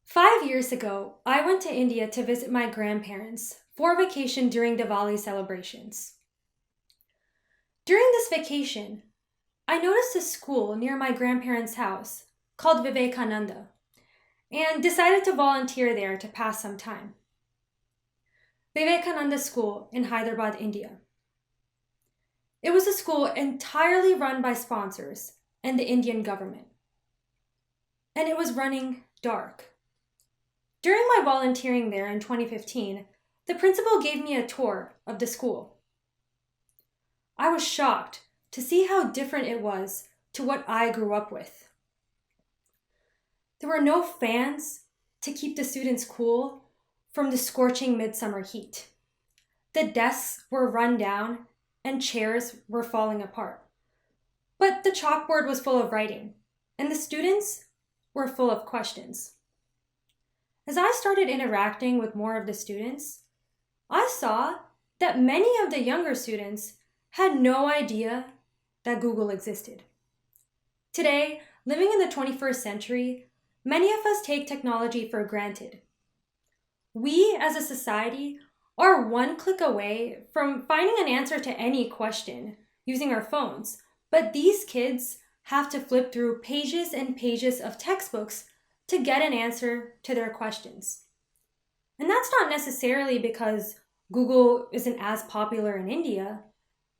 5 years ago, I went to India to visit my grandparents for a vacation during Diwali celebrations. During this vacation, I noticed a school near my grandparents' house called Vivekananda and decided to volunteer there to pass some time. Vivekananda School in Hyderabad, India. It was a school entirely run by sponsors and the Indian government. And it was running dark. During my volunteering there in 2015, the principal gave me a tour of the school. I was shocked to see how different it was to what I grew up with. There were no fans to keep the students cool from the scorching midsummer heat. The desks were run down and chairs were falling apart. But the chalkboard was full of writing, and the students were full of questions. As I started interacting with more of the students, I saw that many of the younger students had no idea that Google existed. Today, living in the 21st century, many of us take technology for granted. We, as a society, are one click away from finding an answer to any question using our phones, but these kids have to flip through pages and pages of textbooks to get an answer to their questions. And that's not necessarily because Google isn't as popular in India,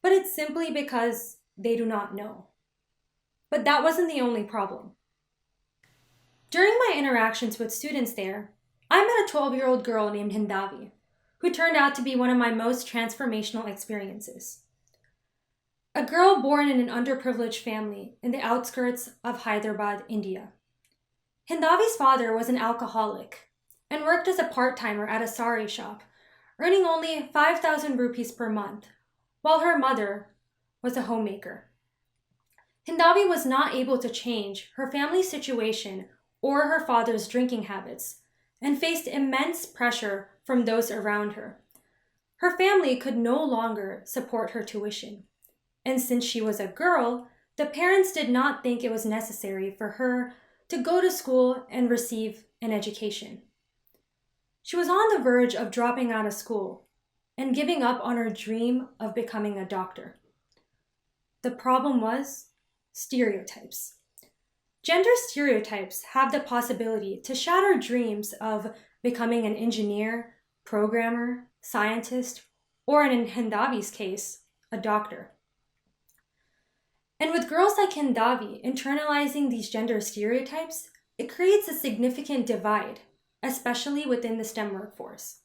but it's simply because they do not know. But that wasn't the only problem. During my interactions with students there, I met a 12-year-old girl named Hindavi, who turned out to be one of my most transformational experiences. A girl born in an underprivileged family in the outskirts of Hyderabad, India. Hindavi's father was an alcoholic and worked as a part-timer at a sari shop, earning only 5,000 rupees per month, while her mother was a homemaker. Hindavi was not able to change her family's situation or her father's drinking habits and faced immense pressure from those around her. Her family could no longer support her tuition, and since she was a girl, the parents did not think it was necessary for her to go to school and receive an education. She was on the verge of dropping out of school and giving up on her dream of becoming a doctor. The problem was stereotypes. Gender stereotypes have the possibility to shatter dreams of becoming an engineer, programmer, scientist, or in Hindavi's case, a doctor. And with girls like Hindavi internalizing these gender stereotypes, it creates a significant divide, especially within the STEM workforce.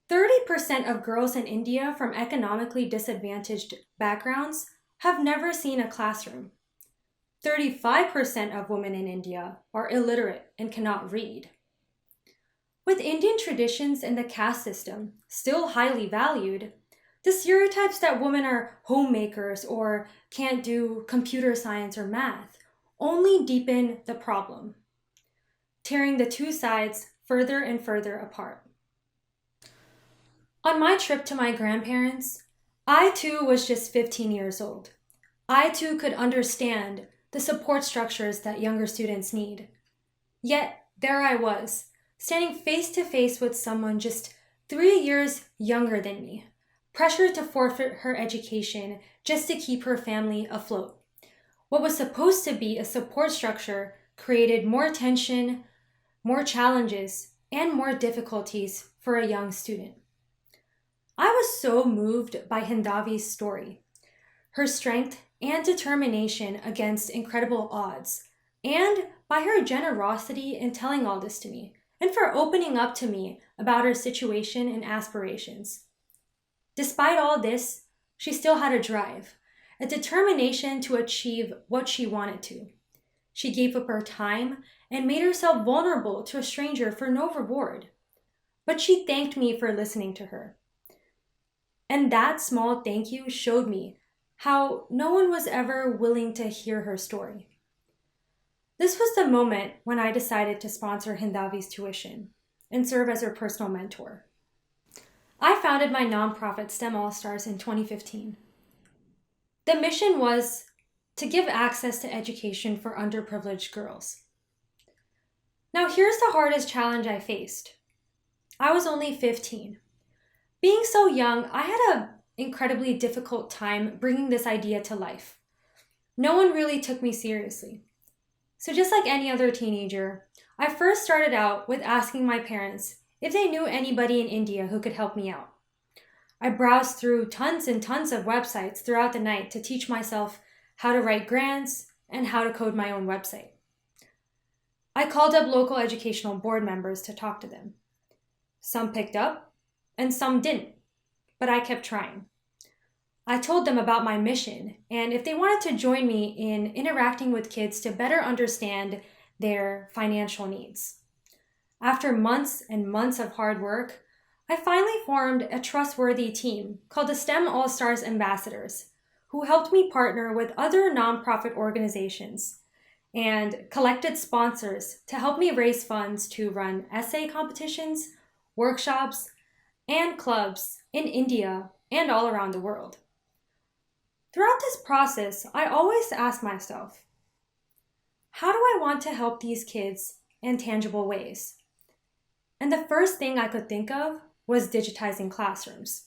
30% of girls in India from economically disadvantaged backgrounds have never seen a classroom. 35% of women in India are illiterate and cannot read. With Indian traditions and the caste system still highly valued, the stereotypes that women are homemakers or can't do computer science or math only deepen the problem, tearing the two sides further and further apart. On my trip to my grandparents, I too was just 15 years old. I too could understand the support structures that younger students need. Yet, there I was, standing face to face with someone just 3 years younger than me, pressured to forfeit her education just to keep her family afloat. What was supposed to be a support structure created more tension, more challenges, and more difficulties for a young student. I was so moved by Hindavi's story, her strength and determination against incredible odds, and by her generosity in telling all this to me, and for opening up to me about her situation and aspirations. Despite all this, she still had a drive, a determination to achieve what she wanted to. She gave up her time and made herself vulnerable to a stranger for no reward. But she thanked me for listening to her. And that small thank you showed me how no one was ever willing to hear her story. This was the moment when I decided to sponsor Hindavi's tuition and serve as her personal mentor. I founded my nonprofit STEM All-Stars in 2015. The mission was to give access to education for underprivileged girls. Now, here's the hardest challenge I faced. I was only 15. Being so young, I had an incredibly difficult time bringing this idea to life. No one really took me seriously. So, just like any other teenager, I first started out with asking my parents if they knew anybody in India who could help me out. I browsed through tons and tons of websites throughout the night to teach myself how to write grants and how to code my own website. I called up local educational board members to talk to them. Some picked up and some didn't, but I kept trying. I told them about my mission and if they wanted to join me in interacting with kids to better understand their financial needs. After months and months of hard work, I finally formed a trustworthy team called the STEM All-Stars Ambassadors, who helped me partner with other nonprofit organizations and collected sponsors to help me raise funds to run essay competitions, workshops, and clubs in India and all around the world. Throughout this process, I always ask myself, how do I want to help these kids in tangible ways? And the first thing I could think of was digitizing classrooms.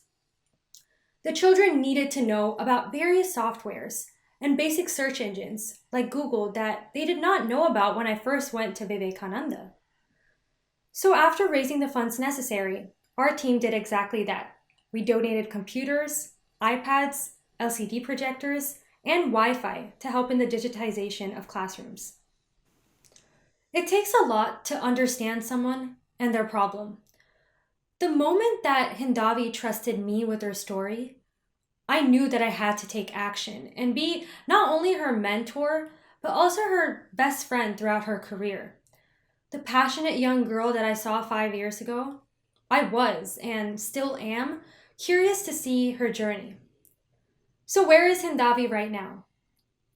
The children needed to know about various softwares and basic search engines like Google that they did not know about when I first went to Vivekananda. So after raising the funds necessary, our team did exactly that. We donated computers, iPads, LCD projectors, and Wi-Fi to help in the digitization of classrooms. It takes a lot to understand someone and their problem. The moment that Hindavi trusted me with her story, I knew that I had to take action and be not only her mentor, but also her best friend throughout her career. The passionate young girl that I saw 5 years ago, I was, and still am, curious to see her journey. So where is Hindavi right now?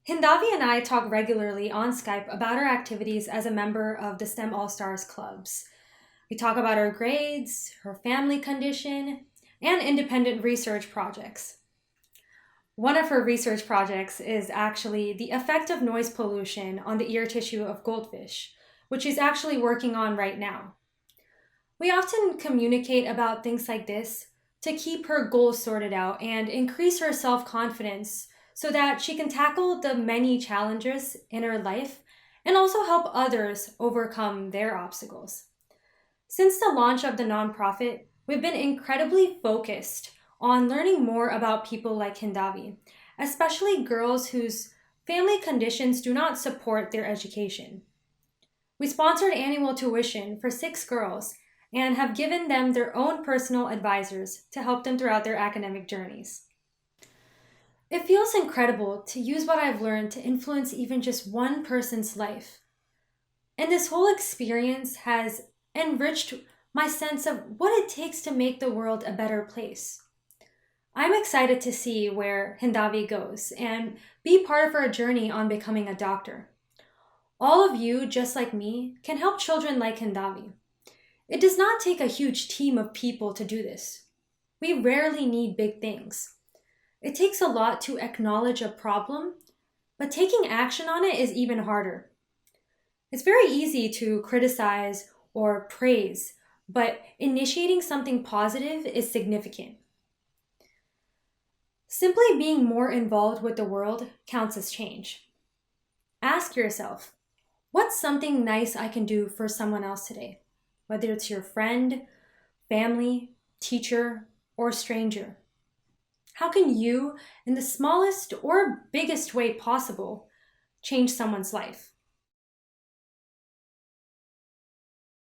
Hindavi and I talk regularly on Skype about her activities as a member of the STEM All-Stars clubs. We talk about her grades, her family condition, and independent research projects. One of her research projects is actually the effect of noise pollution on the ear tissue of goldfish, which she's actually working on right now. We often communicate about things like this to keep her goals sorted out and increase her self-confidence so that she can tackle the many challenges in her life and also help others overcome their obstacles. Since the launch of the nonprofit, we've been incredibly focused on learning more about people like Hindavi, especially girls whose family conditions do not support their education. We sponsored annual tuition for 6 girls and have given them their own personal advisors to help them throughout their academic journeys. It feels incredible to use what I've learned to influence even just one person's life. And this whole experience has enriched my sense of what it takes to make the world a better place. I'm excited to see where Hindavi goes and be part of her journey on becoming a doctor. All of you, just like me, can help children like Hindavi. It does not take a huge team of people to do this. We rarely need big things. It takes a lot to acknowledge a problem, but taking action on it is even harder. It's very easy to criticize or praise, but initiating something positive is significant. Simply being more involved with the world counts as change. Ask yourself, what's something nice I can do for someone else today? Whether it's your friend, family, teacher, or stranger. How can you, in the smallest or biggest way possible, change someone's life?